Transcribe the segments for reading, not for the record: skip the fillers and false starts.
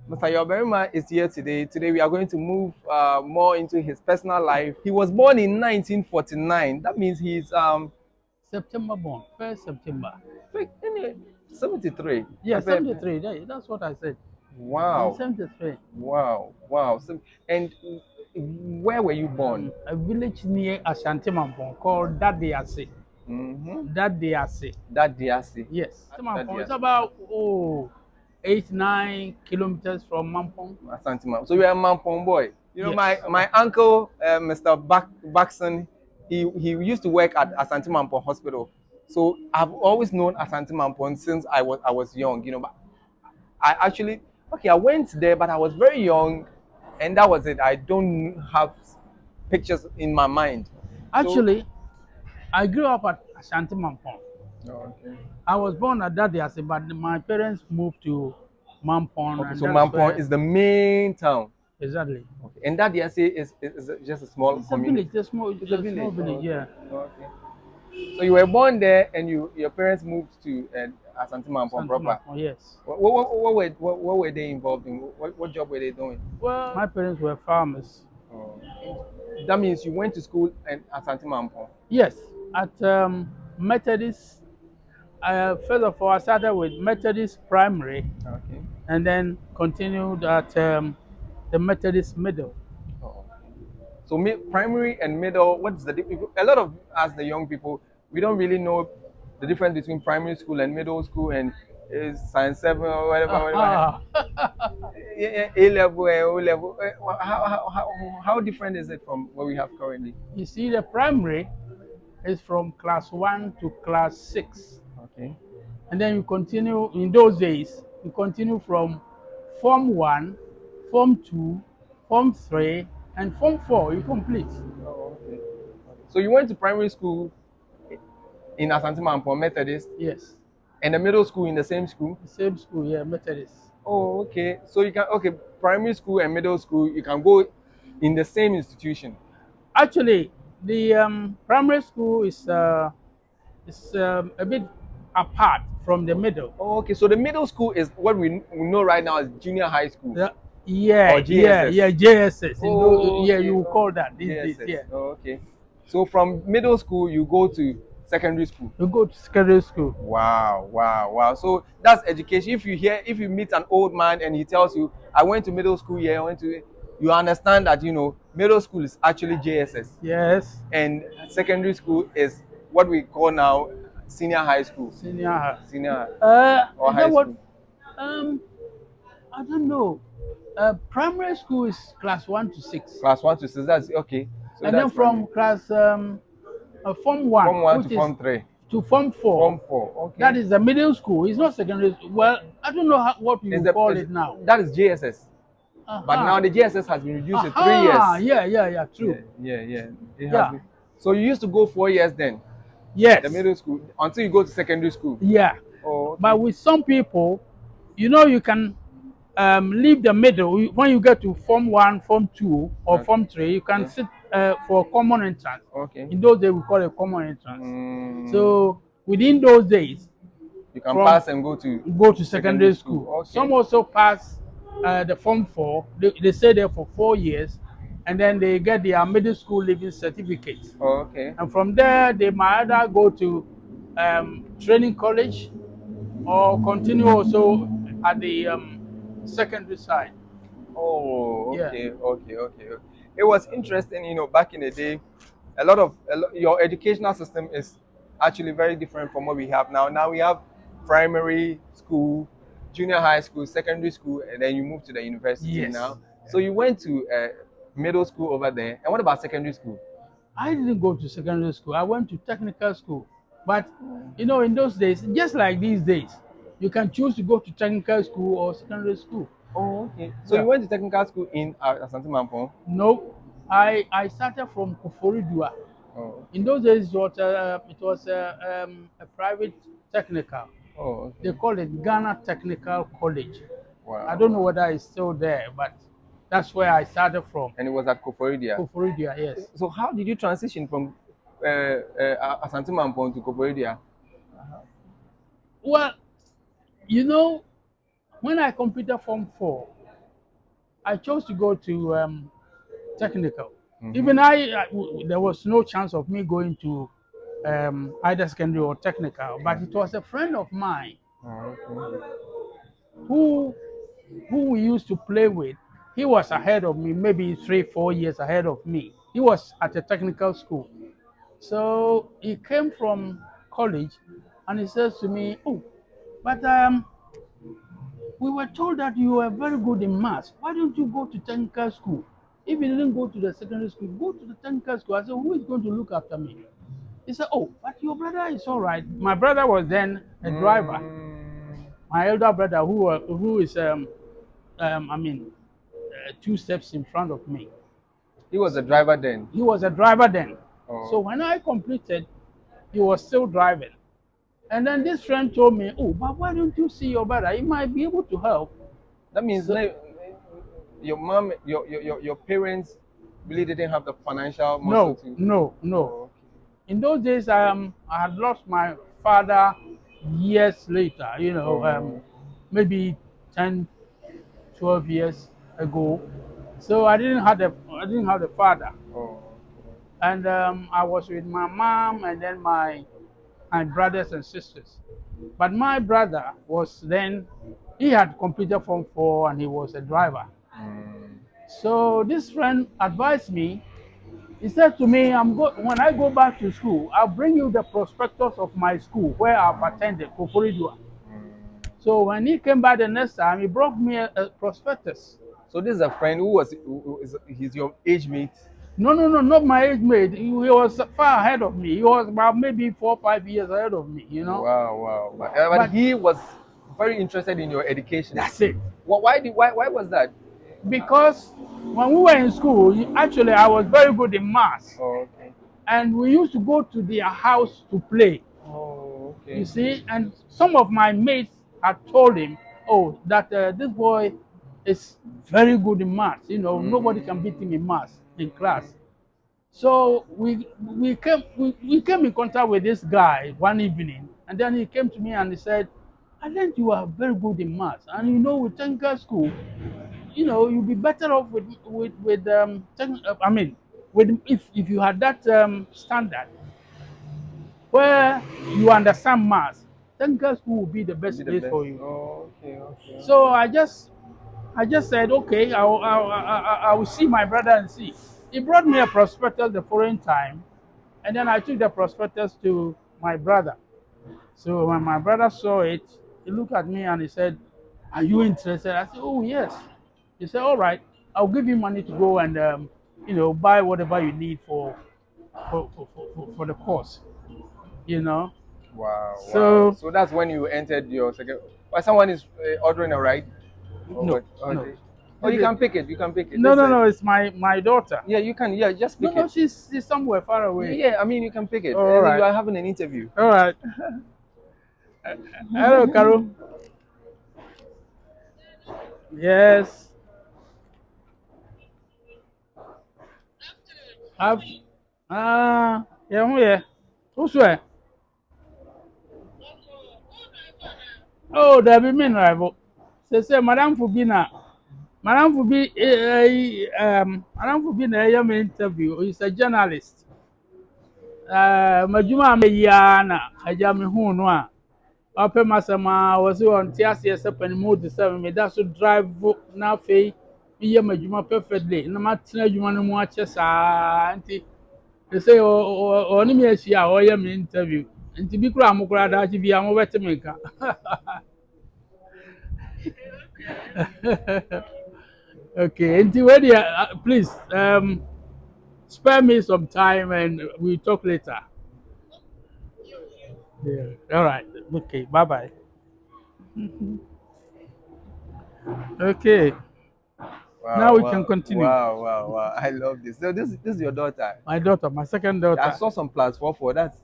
Mr. Yaw Barimah is here today. Today we are going to move more into his personal life. He was born in 1949. That means he's September born, 1st September. 73. Yeah, 73. That's what I said. In Wow, 73. wow, wow. So, and where were you born? A village near Asante Mampong called Dadiase. Mm-hmm. Dadiase. That DRC. Yes. That Mampong is DRC. about 8-9 kilometers from Mampong. Asante Mam. So you are a Mampong boy. You know, Yes. my uncle, Mr. Baxon, he used to work at Asante Mampong Hospital. So I've always known Asante Mampong since I was young. You know, but I actually I went there, but I was very young, and that was it. I don't have pictures in my mind. So Actually, I grew up at Asante Mampong. oh, okay. I was born at Dadiase, but my parents moved to Mampong, Okay, and so that's Mampong where is the main town. exactly. Okay. And that DRC is just a small It's a village, community. it's It's a a small village. village, Oh, okay. yeah. Okay. So you were born there, and your parents moved to Asante Mampong Asante proper. Mampong, yes. What were they involved in? What job were they doing? Well, my parents were farmers. Oh. That means you went to school at Asante Mampong. Yes, at Methodist. First of all, I started with Methodist Primary Okay. and then continued at the Methodist Middle. Oh, okay. So primary and middle, what's the difference? A lot of us, the young people, we don't really know the difference between primary school and middle school and is science 7 or whatever. Aha. A level and O level. How different is it from what we have currently? You see, the primary is from class 1 to class 6. Okay. And then you continue, in those days, you continue from Form 1, Form 2, Form 3, and Form 4. You complete. Oh, okay. So you went to primary school in Asante Mampong Methodist Yes. and the middle school in the same school? The same school, yeah, Methodist. Oh, okay. So you can primary school and middle school you can go in the same institution. Actually, the primary school is a bit apart from the middle. Oh, okay. So the middle school is what we know right now as junior high school The, yeah, or yeah, JSS. yeah, JSS. Oh, Yeah, okay. you will Oh, call that these days. JSS. Yeah, Oh, okay. So from middle school you go to secondary school. you go to secondary school. Wow, wow, wow. So that's education. If you meet an old man and he tells you, I went to middle school, yeah, I went to, you understand that, middle school is actually JSS Yes, and secondary school is what we call now senior high school. senior. Senior or Is that high what? school. Um, I don't know. Primary school is class 1 to 6, Class 1 to 6, that's okay. So and then that's from primary. class Form 1, Form 1 to which is Form 3. to Form 4. Form 4, That okay. is the middle school. It's not secondary school. Well, I don't know what Is you call is, it now. that is JSS. But Aha. now the JSS has been reduced to 3 Aha. years. Yeah, Yeah, true. yeah, yeah. It has Yeah. been. So you used to go 4 years then, Yes. the middle school, until you go to secondary school. Yeah. Oh, okay. But with some people, you can leave the middle. When you get to Form 1, Form 2, or Okay. Form 3, you can Yeah. sit for common entrance. Okay. In those days, we call it common entrance. Mm, So within those days, you can from pass and go to secondary school. Okay. Some also pass the Form 4. They stay there for 4 years, and then they get their middle school leaving certificate. Oh, okay. And from there, they might either go to training college or continue also at the secondary side. Oh, Yeah. okay. It was interesting, back in the day, your educational system is actually very different from what we have now. Now we have primary school, junior high school, secondary school, and then you move to the university Yes. now. So you went to middle school over there. And what about secondary school? I didn't go to secondary school. I went to technical school. But in those days, just like these days, you can choose to go to technical school or secondary school. Oh, okay. So Yeah. you went to technical school in Asante Mampong? No, I started from Koforidua. Oh, In those days, it was a private technical. oh, They okay. call it Ghana Technical College. Wow. I don't know whether it's still there, but that's where I started from. And it was at Koforidia. Koforidua, yes. So how did you transition from Asante Mampong to Koforidia? Well, you know, when I completed Form 4, I chose to go to technical. Even there was no chance of me going to either secondary or technical, but it was a friend of mine Oh, okay. who we used to play with. He was ahead of me, maybe 3, 4 years ahead of me. He was at a technical school. So he came from college and he says to me, "Oh, but we were told that you were very good in maths. Why don't you go to technical school? If you didn't go to the secondary school, go to the technical school." I said, "Who is going to look after me?" He said, "Oh, but your brother is all right." My brother was then a driver. My elder brother, who is, I mean, 2 steps in front of me. He was a driver then. He was a driver then. So Oh, when I completed, he was still driving. And then this friend told me, "Oh, but why don't you see your brother? He might be able to help." that means So, your mom, your parents really didn't have the financial muscle no, to. no, no. Oh, In those days, I had lost my father years later, okay. Oh, maybe 10, 12 years ago. So I didn't have the father. oh, And I was with my mom and then my brothers and sisters. But my brother was then, he had completed Form 4 and he was a driver. mm, So this friend advised me. He said to me, when I go back to school, I'll bring you the prospectus of my school where I've attended, Koforidua. mm. So when he came back the next time, he brought me a prospectus. So this is a friend he's your age mate. No, no, no, not my age mate. He was far ahead of me. He was about maybe 4 or 5 years ahead of me. Wow, wow. But But he was very interested in your education. that's it. Why was that? Because when we were in school, actually, I was very good in maths. Oh, okay. And we used to go to their house to play. Oh, You okay. see, and some of my mates had told him, "Oh, that this boy is very good in maths. Nobody can beat him in maths in class." So we came in contact with this guy one evening, and then he came to me and he said, "I learned you are very good in maths, and with technical school, you'll be better off I mean, with if you had that standard where you understand maths, technical school will be the Be best the place best. for you." Oh, okay, okay. So I just said, "Okay, I will see my brother and see." He brought me a prospectus the following time, and then I took the prospectus to my brother. So when my brother saw it, he looked at me and he said, "Are you interested?" I said, "Oh, yes." He said, "All right, I'll give you money to go and buy whatever you need for the course. You know. Wow, wow. So So that's when you entered your second. Why someone is ordering a ride? Or no, what? Oh, no. oh, you can pick it. You can pick it. No, This no, side. no. It's my daughter. Yeah, you can. Yeah, just No, pick no. it. She's somewhere far Yeah, away. yeah. I mean, you can pick it, All and then you right. are having an interview. All right. Hello, Carol. Yes. I've, yeah, yeah. Who's where? Oh, there be me rival. Say, Madam Fubina. Madam Fubina, I am interview. He's a journalist. Majuma me ya na aja me hu no a. Ope masama was on tiase se panimu de se me da so drive na fei me ye majuma perfectly na matena adwuma no mu ache saa nti they say oni me ahia o ye me interview nti bi kura amukura da chi bi amo bete me ka. Okay, nti where there please spare me some time and we talk later. Yeah. All right. Okay. Bye bye. Okay. Now Wow, we can wow, continue. wow, wow, wow. I love this. So this is your daughter. My daughter, my second I daughter, saw some plus 4 for that.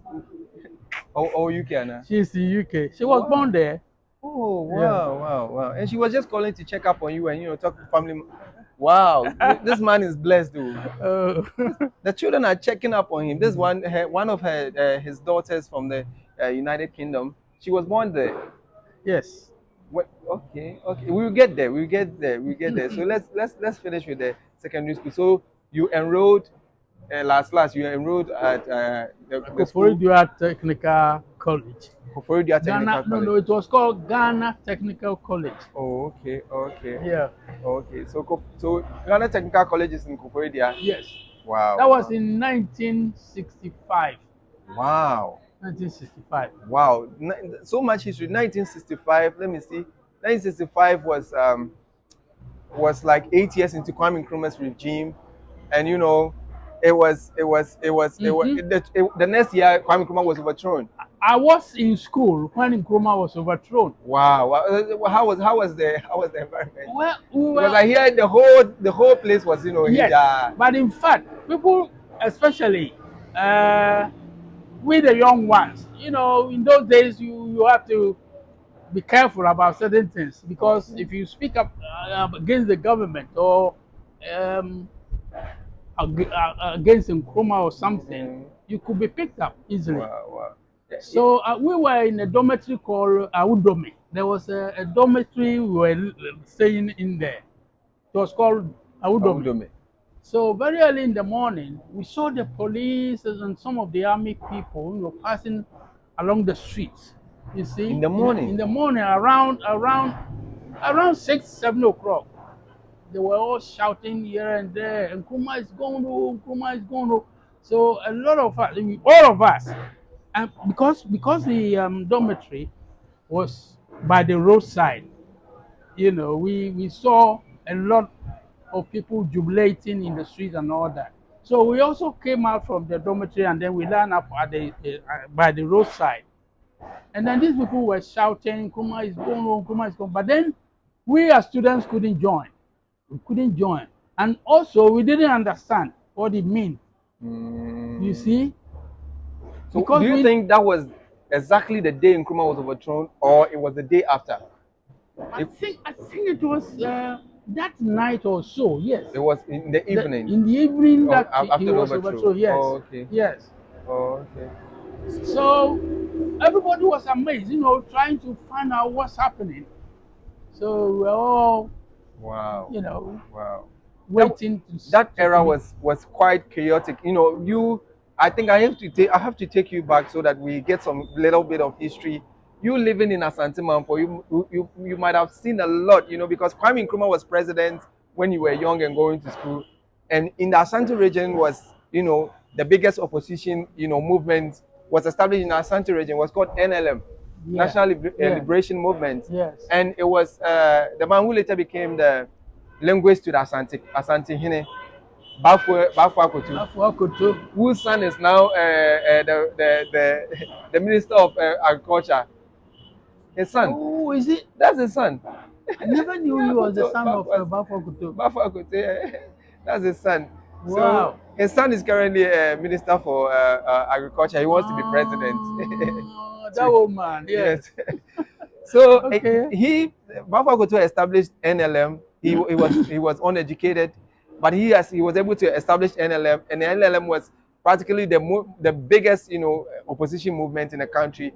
Oh, you can. she's in UK. She was born Wow. there. Oh, Yeah. wow, wow, wow. And she was just calling to check up on you and talk to family. Wow, this man is blessed, though. Oh. The children are checking up on him. This one of his daughters from the United Kingdom. She was born there. Yes. Okay, okay. We'll get there. We'll get there. We'll get there. So let's finish with the secondary school. So you enrolled, last you enrolled at the school Koforidua Technical College. Koforidua Ghana, Technical no, College. no, it was called Ghana Technical College. Oh, okay, okay, Yeah, okay. So so Ghana Technical College is in Koforidua. yes. Wow, That was wow, in 1965. wow, 1965. wow. So much history. 1965. Let me see. 1965 was like 8 years into Kwame Nkrumah's regime, and Mm-hmm. the next year Kwame Nkrumah was overthrown. I was in school when Nkrumah was overthrown. Wow, how was the environment? Well, we Because were, I hear the whole place was yes, Hija. but in fact, people, especially uh, we the young ones, in those days, you have to be careful about certain things because Okay. if you speak up against the government or um, against Nkrumah or something, Mm, you could be picked up easily. wow, wow. Yeah, yeah. So we were in a dormitory called Awudome. There was a dormitory we were staying in there. It was called Awudome. Awudome. So very early in the morning, we saw the police and some of the army people, passing along the streets. You see, In the morning. in the morning, around 6, 7 o'clock, they were all shouting here and there, Nkrumah is going home, Nkrumah is going home. So a lot of us, all of us, and because the dormitory was by the roadside, we saw a lot of people jubilating in the streets and all that. So we also came out from the dormitory and then we lined up at by the roadside. And then these people were shouting, Kuma is going home, Kuma is going. But then we as students couldn't join. We couldn't join. And also we didn't understand what it meant. You Mm. see? So do Because you we think that was exactly the day Nkrumah was overthrown, or it was the day after? It, I think it was that night or so, yes. it was in the evening In the evening that he after the was overthrow. overthrown, yes. Oh, okay. Yes. Oh, okay. So everybody was amazed, trying to find out what's happening. So we're all, Wow. Wow. That, waiting that era to was quite chaotic. I think I have to take you back so that we get some little bit of history. You living in Asante Mampo, you might have seen a lot, because Kwame Nkrumah was president when you were young and going to school, and in the Asante region was, the biggest opposition, movement was established in the Asante region, was called NLM, yeah, National yeah, Liberation Movement, yes. and it was the man who later became the linguist to the Asante Hine, Bafo Akoto, Akoto. whose son is now the Minister of Agriculture. His son. Oh, is it? That's his son. I never knew he was the son of Bafo Akoto. Akoto. That's his son. So Wow. his son is currently Minister for Agriculture. He wants to be president. That old man, yes. Yes. So Okay. Bafo Akoto established NLM. He was uneducated, but he was able to establish NLM, and the NLM was practically the biggest opposition movement in the country,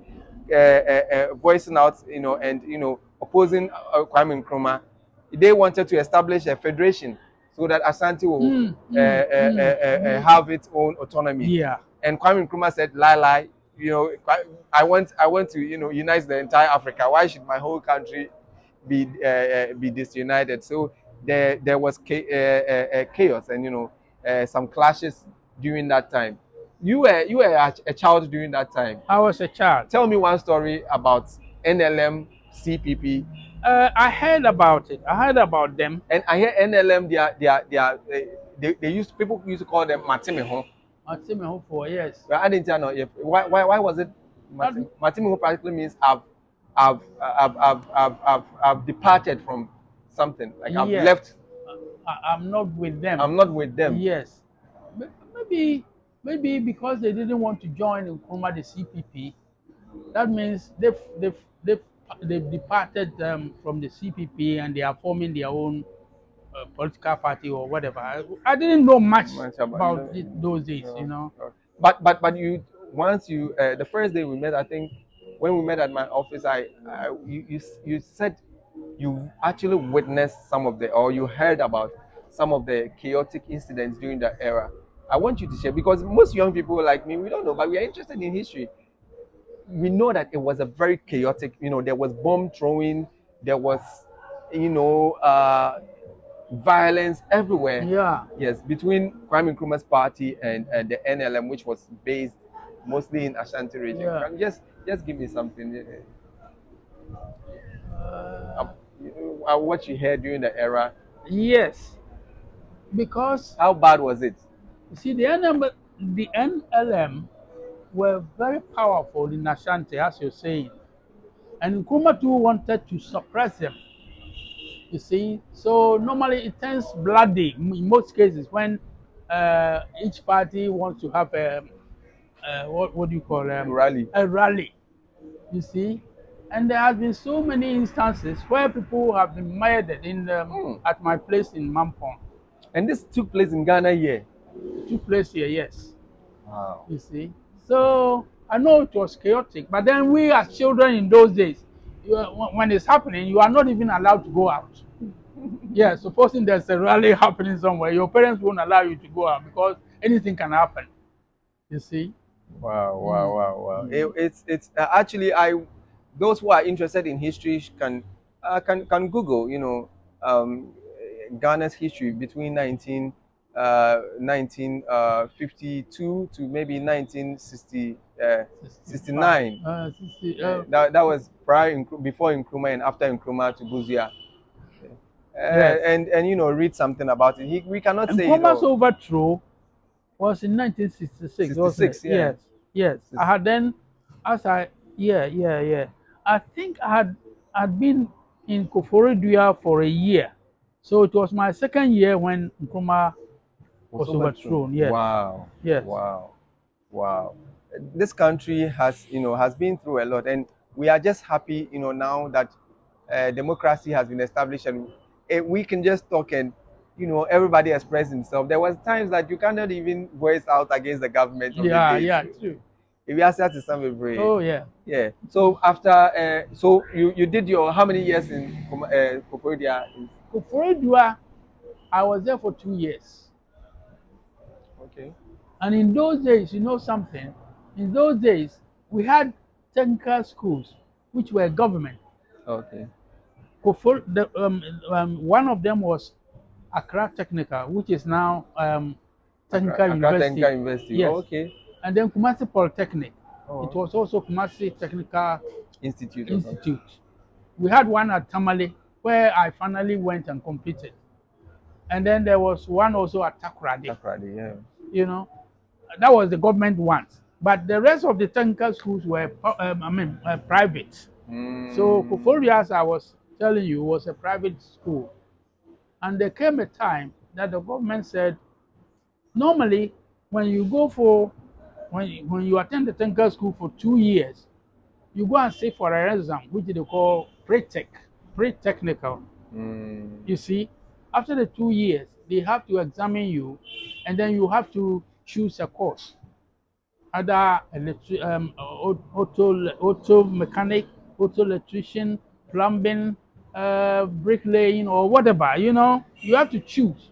voicing out and opposing Kwame Nkrumah. They wanted to establish a federation so that Asante will have its own autonomy. Yeah. And Kwame Nkrumah said, "Lie, I want to unite the entire Africa. Why should my whole country be disunited?" So there was chaos and some clashes during that time. You were a child during that time. I was a child. Tell me one story about NLM, CPP, I heard about it. I heard about them. and I hear NLM. People used to call them Matimiho. I see my home for yes. But I didn't know if why was it Matimiho practically means I've departed from something, like I've Yes. left. I'm not with them. I'm not with them. Yes. Maybe because they didn't want to join Nkrumah the CPP. That means they've departed from the CPP and they are forming their own political party or whatever. I didn't know much Much about no, those days, no. But the first day we met, I think when we met at my office, you said you actually witnessed some of the, or you heard about some of the chaotic incidents during that era. I want you to share, because most young people like me, we don't know, but we are interested in history. We know that it was a very chaotic, there was bomb throwing, there was, you know, violence everywhere. Yeah, Yes, between Kwame Nkrumah's party and the NLM, which was based mostly in Ashanti region. yeah. Can you just give me something, uh, what you heard during the era? Yes, because How bad was it? you see, the NLM were very powerful in Ashanti, as you're saying, and Nkrumah too wanted to suppress them. You see, so normally it turns bloody in most cases when each party wants to have what do you call Rally. a rally. You see, and there has been so many instances where people have been murdered in Hmm. at my place in Mampong. And this took place in Ghana here. It took place here, yes. Wow. You see, so I know it was chaotic, but then we as children in those days, when it's happening, you are not even allowed to go out. Yeah, supposing there's a rally happening somewhere, your parents won't allow you to go out because anything can happen. You see? Wow, wow, Mm. wow, wow. It's actually, those who are interested in history can Google, Ghana's history between 1952 to maybe 1960 65, 69. 60, That was before Nkrumah and after Nkrumah to Buzia. yes. And read something about it. We cannot And say it Nkrumah's all. overthrow was in 1966, wasn't it? 66, yeah. Yes, yes. I had then, as I, yeah, yeah, yeah. I think had been in Koforidua for a year. So it was my second year when Nkrumah was overthrown. Yes, Wow, yes. wow, wow. This country has been through a lot, and we are just happy, now that democracy has been established, and we can just talk, and everybody express himself. There was times that you cannot even voice out against the government of the Yeah, day. yeah, true. If you ask that to some people, Oh, yeah. yeah. So after, so you did your how many years in Koforidua? Koforidua, I was there for 2 years. Okay. And in those days, you know something? In those days, we had technical schools, which were government. Okay. One of them was Accra Technical, which is now Technical Accra University. Technical University. Yes. Okay. And then Kumasi Polytechnic. It Oh, was also Kumasi Technical institute or something. Institute. We had one at Tamale where I finally went and completed. And then there was one also at Takoradi. Takoradi, yeah. You know, that was the government ones. But the rest of the technical schools were, private. So Koforidua, as I was telling you, was a private school. And there came a time that the government said, normally, when you go for, when you attend the technical school for 2 years, you go and sit for an exam, which they call pre-technical. You see, after the 2 years, they have to examine you, and then you have to choose a course, either auto mechanic, auto electrician, plumbing, bricklaying, or whatever. You have to choose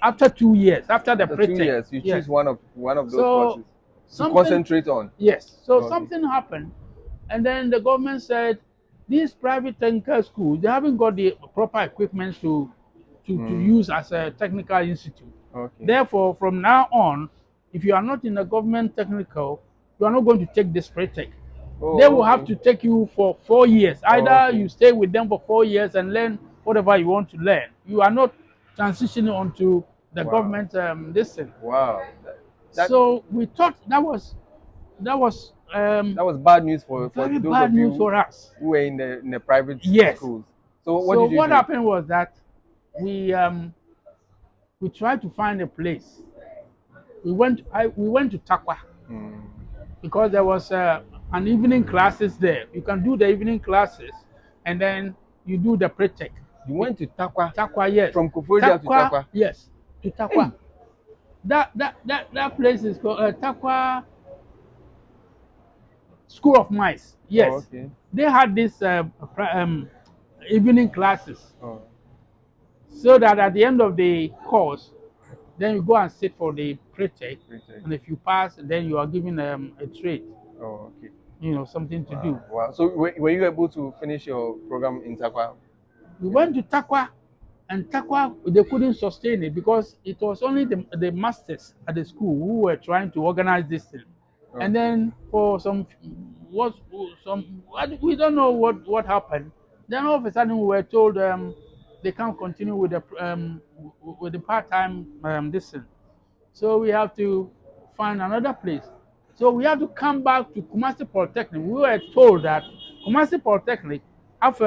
after 2 years, after the After two pre-tech. years, you Yes. choose one of those So courses to something, concentrate on. yes. So Okay. something happened, and then the government said these private technical schools, they haven't got the proper equipment to use as a technical institute. Okay. Therefore, from now on, if you are not in a government technical, you are not going to take this pre-tech. Oh, They will have okay. to take you for 4 years. Either okay. you stay with them for 4 years and learn whatever you want to learn. You are not transitioning onto the Wow. government this thing. Wow. So we thought that was That was bad news for very those bad of you news for us. who were in the private Yes. schools. So what So did you what do? happened was that we tried to find a place. We went to Takwa because there was an evening classes there. You can do the evening classes, and then you do the pre-tech. You went to Takwa. Takwa, yes. From Koforidua to Takwa. Yes, to Takwa. That place is called Takwa. School of Mines. Oh, Yes, okay. they had this evening classes, Oh, so that at the end of the course, then you go and sit for the pre-check, retake. and if you pass, then you are given a trade, Oh, okay. something to do. Wow. Wow. So were you able to finish your program in Takwa? We went to Takwa, and Takwa, they couldn't sustain it because it was only the masters at the school who were trying to organize this thing. And Okay. then for what we don't know what happened. Then all of a sudden we were told they can't continue with the part-time this thing. So we have to find another place. So we have to come back to Kumasi Polytechnic. We were told that Kumasi Polytechnic have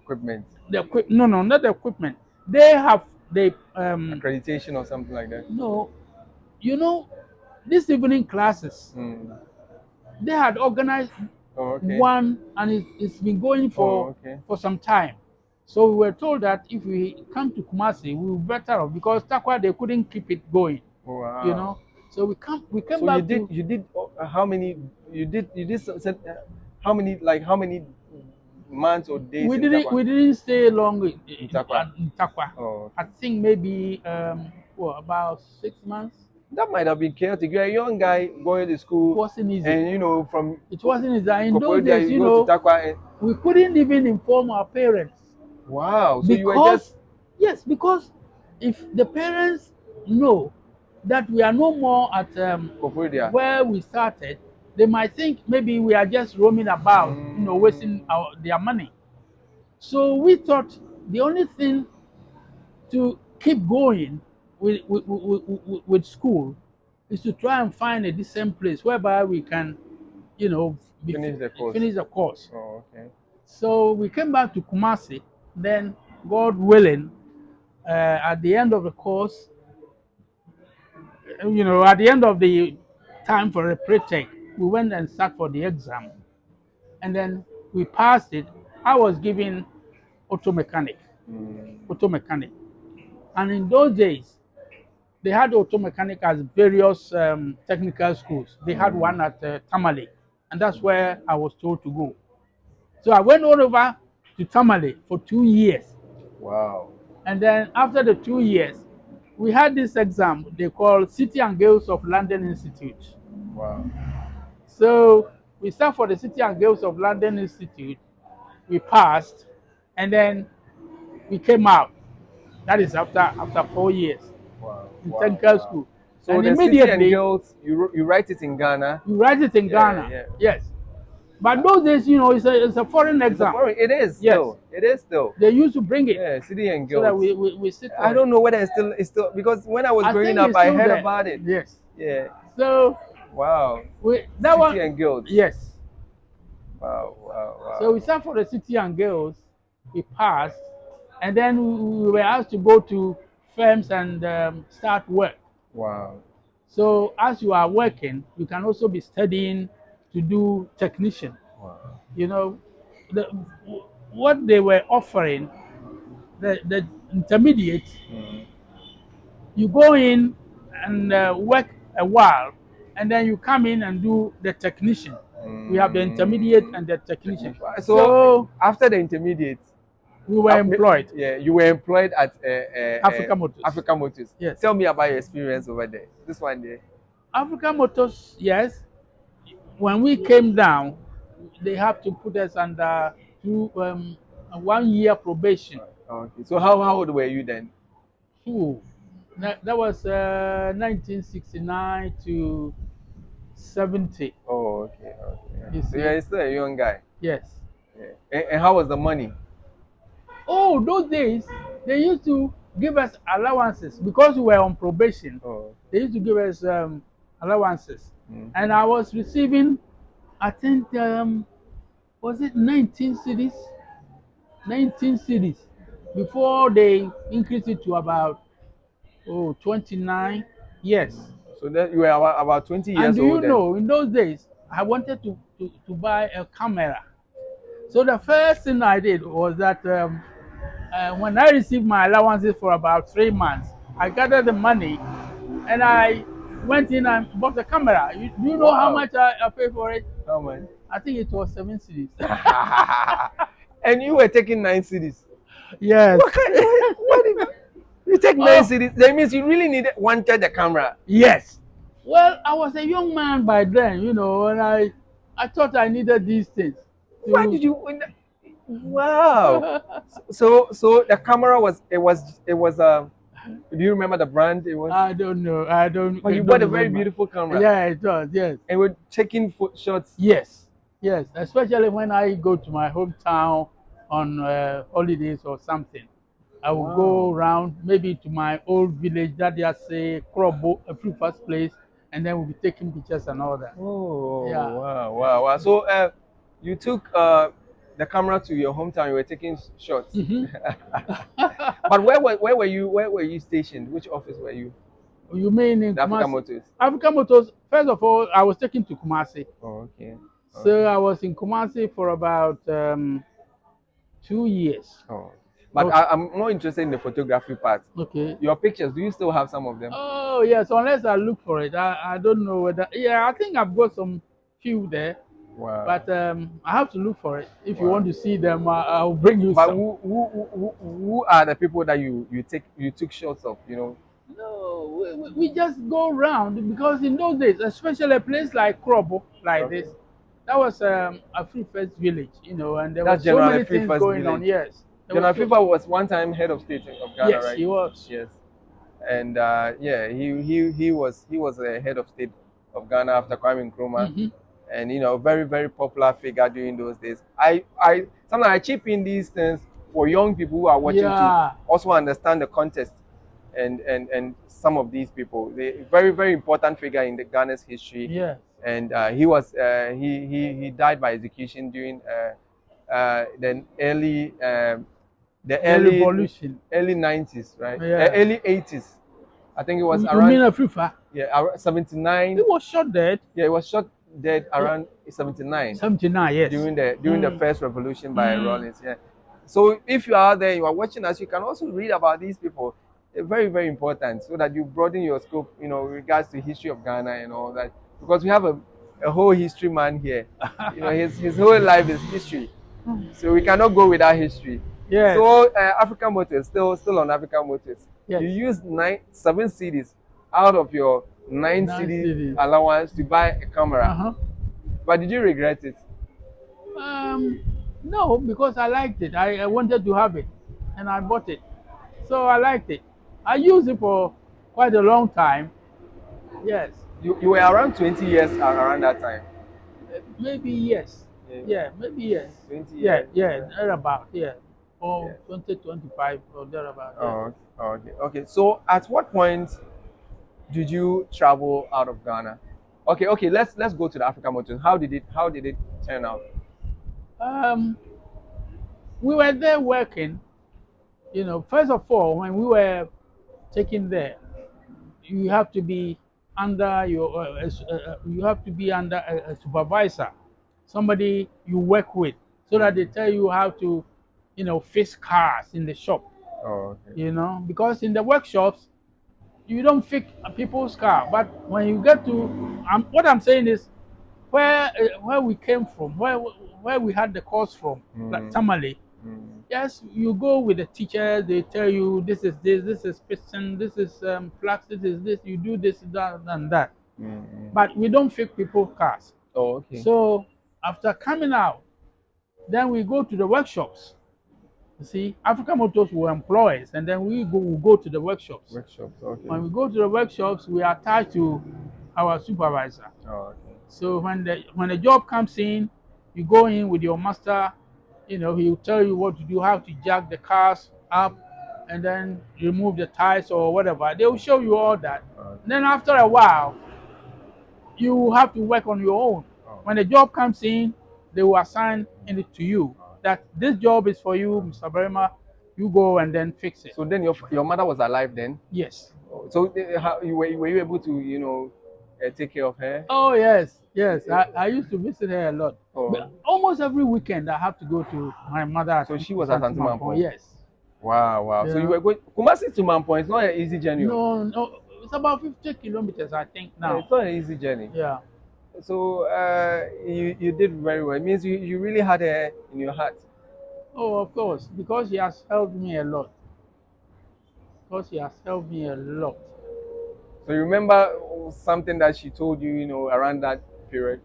Equipment, no, no, not the equipment. They have the accreditation, or something like that. no, you know, these evening classes. Mm. They had organized Oh, okay. one, and it's been going Oh, okay. for some time. So we were told that if we come to Kumasi, we were better off because Takwa they couldn't keep it going. Oh, wow. You know, so we came So back to. you did how many you did how many, like how many months or days in Takwa? We didn't stay long In Takwa. in Takwa. Oh, I think maybe about 6 months. that might have been chaotic. You're a young guy going to It school, wasn't easy. and you know from It wasn't easy. In those Koforidua, days, you go to Takwa. And, we couldn't even inform our parents. wow. So you were Because, just yes, because if the parents know that we are no more at Koforidua. where we started, they might think maybe we are just roaming about, wasting their money. So we thought the only thing to keep going with school is to try and find a decent place whereby we can, Finish the course. finish the course. Oh, okay. So we came back to Kumasi. Then, God willing, at the end of the course, at the end of the time for a pre-tech, we went and sat for the exam. And then we passed it. I was given auto mechanic. Auto mechanic. And in those days, they had auto mechanic as various technical schools. They had one at Tamale, and that's where I was told to go. So I went all over to Tamale for 2 years. Wow. And then after the 2 years, we had this exam they call City and Guilds of London Institute. Wow. So we sat for the City and Guilds of London Institute. We passed, and then we came out. That is after 4 years Wow. in Wow. technical Wow. school. So And the City and immediately Guilds, you write it in Ghana. you write it in Ghana. Yeah. Yes. But those days, it's a foreign exam. It is Yes. still. It is still. They used to bring it Yeah, City and so that Guilds. we sit for I don't know whether it's still because when I was I growing think up, it's I still heard there. about it. Yes. Yeah. So Wow. that City one. and Guilds. Yes. Wow. Wow. Wow. So we sat for the City and Girls. We passed, and then we were asked to go to firms and start work. Wow. So as you are working, you can also be studying to do technician. Wow. You know, the, what they were offering, the intermediate, you go in and work a while, and then you come in and do the technician. We have the intermediate and the technician. So after the intermediate, we were employed. Yeah, you were employed at Africa Motors. Africa Motors. Yes. Tell me about your experience over there. This one there. Africa Motors, yes. When we came down, they have to put us under 1 year probation. Okay. So how old were you then? Ooh, that was 1969 to 70. Oh, okay. Okay. You So see? you're still a young guy. Yes. Yeah. And how was the money? Oh, those days they used to give us allowances because we were on probation. Oh. They used to give us allowances, and I was receiving, I think, was it 19 cities? 19 cities before they increased it to about 29. Yes. So that you were about 20 years And do old. you know, in those days, I wanted to buy a camera. So the first thing I did was that when I received my allowances for about 3 months, I gathered the money and I went in and bought a camera. Do you know how much I paid for it? How much? I think it was 7 cities. And you were taking 9 cities. Yes. What kind? What if you take nine Oh, cities? That means you really wanted the camera. yes. Well, I was a young man by then, and I thought I needed these things Why to. did you? Wow. So the camera was. Do you remember the brand it was? I don't know. I don't But I you don't bought a very remember. beautiful camera, Yeah, it was. Yes. and we're taking shots. Yes. Yes. Especially when I go to my hometown on holidays or something. I will go Wow. around maybe to my old village that they say Krobo, a free first place, and then we'll be taking pictures and all that. Oh, Yeah. wow, wow, wow. So you took the camera to your hometown. You were taking shots. Hmm. But where were you stationed? Which office were you? You mean in The African Kumasi? Motors. African Motors, first of all, I was taken to Kumasi. Oh, okay. So Okay. I was in Kumasi for about 2 years. Oh. But Okay. I'm more interested in the photography part. Okay. Your pictures, do you still have some of them? Oh, yes, unless I look for it. I don't know whether. Yeah, I think I've got some few there, Wow. but I have to look for it. If you want Wow. to see them, I'll bring you But some. who are the people that you took shots of? No, we just go around because in those days, especially a place like Krobo, like Okay. this, that was a free first village, and there were That's so General many Free things First going on. Village. Yes, there was General so, FIFA was one time head of state of Ghana, yes, right? he was. Yes. And yeah, he was the head of state of Ghana after Kwame Nkrumah, Hmm. and very very popular figure during those days. I sometimes I chip in these things for young people who are watching to Yeah, also understand the context and some of these people. They very very important figure in the Ghana's history, yes. and he died by execution during the The revolution. early 90s, right? Yeah. Early 80s. I think it was You mean around, a FIFA? yeah, around He 79. was shot dead. Yeah, it was shot dead Yeah. around 79 79, yes. during the first revolution by Mm. Rawlins. Yeah. So if you are there, you are watching us, you can also read about these people. They're very, very important so that you broaden your scope, with regards to history of Ghana and all that. Because we have a whole history man here. His whole life is history. So we cannot go without history. Yes, So African Motors, still on African Motors. yes. You use 7 cities out of your 9 Nice city cities. allowance to buy a camera. Uh-huh. But did you regret it? Um, no, because I liked it. I wanted to have it, and I bought it. So I liked it. I used it for quite a long time. Yes, You were around 20 years around that time. maybe yes. Yeah. Yeah, maybe yes. 20 Yeah, years. yeah, thereabout. Yeah, or Yeah. 2025 or thereabout. Yeah. Oh, okay. Okay. So at what point did you travel out of Ghana? Okay. Let's go to the African Motors. How did it turn out? Um, we were there working. First of all, when we were taken there, you have to be under you have to be under a supervisor, somebody you work with, so that they tell you how to, fix cars in the shop. Oh, okay. Because in the workshops you don't fix people's car, but when you get to, what I'm saying is, where we came from, where we had the course from, like Mm, Tamale. mm, Yes, you go with the teachers. They tell you this is piston, this is flux, this is this. You do this, that, and that. mm. But we don't fix people's cars. Oh, okay. So after coming out, then we go to the workshops. You see, African Motors were employees, and then we go to the workshops. Workshops. Okay. When we go to the workshops, we are attached to our supervisor. Oh, okay. So when the job comes in, you go in with your master. He'll tell you what to do, how to jack the cars up, and then remove the tires or whatever. They will show you all that. Okay. Then after a while, you have to work on your own. Oh. When the job comes in, they will assign it to you. That this job is for you, Mr. Barimah. You go and then fix it. So then your mother was alive then? Yes. So how were you able to take care of her? Oh yes, yes. I used to visit her a lot. Oh. But almost every weekend I have to go to my mother. So she was at Asante Mampong. Yes. Wow. So Yeah. you were going Kumasi to Mampong. It's not an easy journey. No, it's about 50 kilometers, I think Yeah, now. it's not an easy journey. Yeah. So you did very well. It means you really had her in your heart. Oh, of course, because he has helped me a lot. Because he has helped me a lot. So you remember something that she told you, around that period?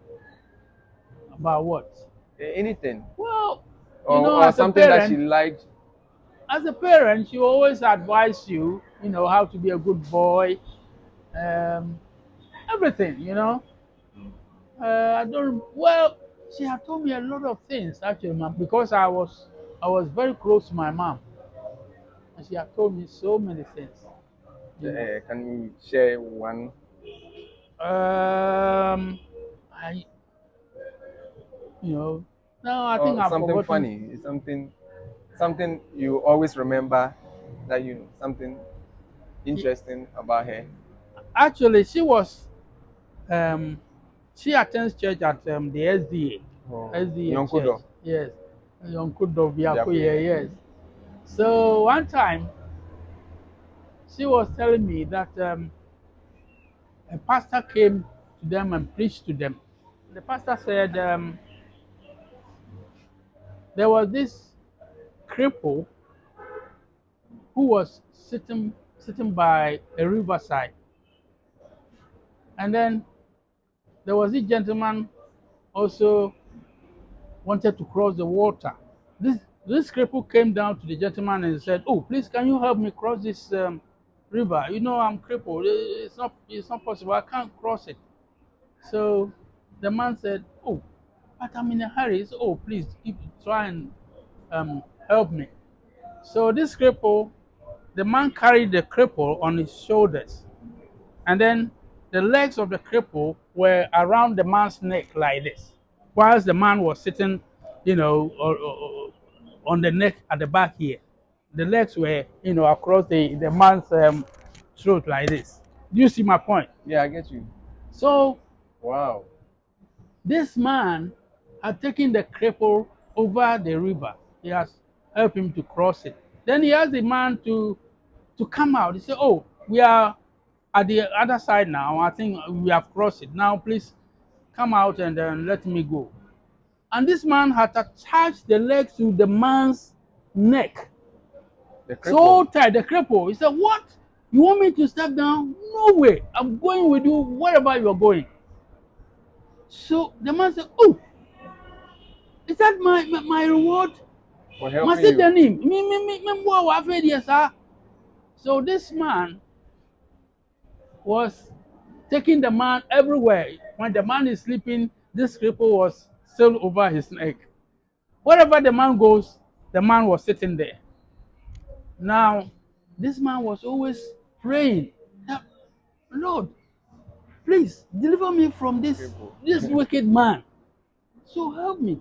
About what? Anything, Well, or something that she liked. as a parent, you always advise you, how to be a good boy, um, everything, I don't. Well, she had told me a lot of things actually, ma'am, because I was very close to my mom, and she had told me so many things, you know. Can you share one? I, no, I think Or I've something forgotten. funny, something you always remember, that something interesting about her. Actually, um, she attends church at the SDA, Oh, SDA church. Yonkudo. Yes, Yonkudo Biakuye, Biakuye. yes. So one time she was telling me that a pastor came to them and preached to them. The pastor said there was this cripple who was sitting by a riverside, and then there was this gentleman also wanted to cross the water. This cripple came down to the gentleman and said, "Oh, please, can you help me cross this river? I'm crippled. It's not possible. I can't cross it." So the man said, "Oh, but I'm in a hurry." He said, "Oh, please, try and help me." So this cripple, the man carried the cripple on his shoulders, and then the legs of the cripple were around the man's neck like this, whilst the man was sitting, on the neck at the back here. The legs were, across the man's throat like this. Do you see my point? Yeah, I get you. So Wow. this man had taken the cripple over the river. He has helped him to cross it. Then he asked the man to come out. He said, "Oh, we are at the other side now. I think we have crossed it. Now, please come out and then let me go." And this man had attached the legs to the man's neck The so cripple. tight. The cripple. He said, "What? You want me to step down? No way. I'm going with you wherever you're going." So the man said, "Oh, is that my reward? For helping Must you. me, sir." So this man was taking the man everywhere. When the man is sleeping, this cripple was still over his neck. Wherever the man goes, the man was sitting there. Now, this man was always praying, that, "Lord, please deliver me from this Cripple. this wicked man. So help me."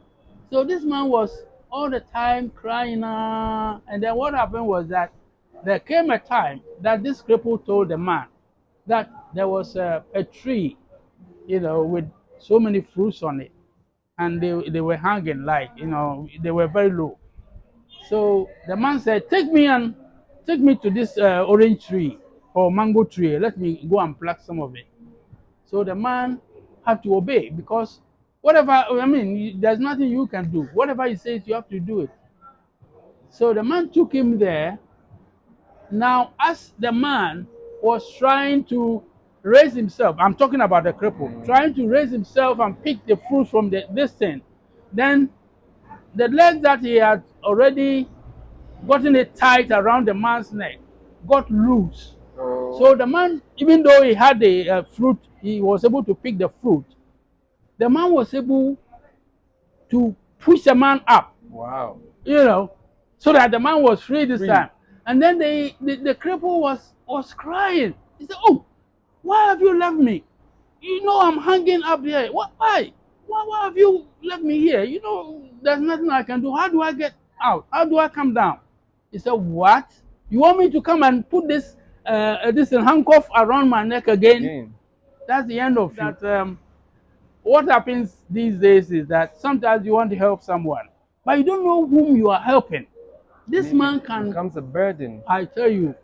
So this man was all the time crying, and then what happened was that there came a time that this cripple told the man that there was a tree, with so many fruits on it, and they were hanging like, they were very low. So the man said, take me to this orange tree or mango tree. Let me go and pluck some of it." So the man had to obey because whatever, I mean, there's nothing you can do. Whatever he says, you have to do it. So the man took him there. Now, as the man was trying to raise himself, I'm talking about the cripple, trying to raise himself and pick the fruit from this thing, then the leg that he had already gotten it tight around the man's neck got loose. Oh, So the man, even though he had the fruit, he was able to pick the fruit. The man was able to push the man up, wow. you know, so that the man was free this Free. time. And then the cripple was crying. He said, "Oh, why have you left me? I'm hanging up here. What? Why? Why have you left me here? There's nothing I can do. How do I get out? How do I come down?" He said, "What? You want me to come and put this handcuff around my neck again?" Again. That's the end of that. What happens these days is that sometimes you want to help someone, but you don't know whom you are helping. And This it man can, becomes a burden. I tell you,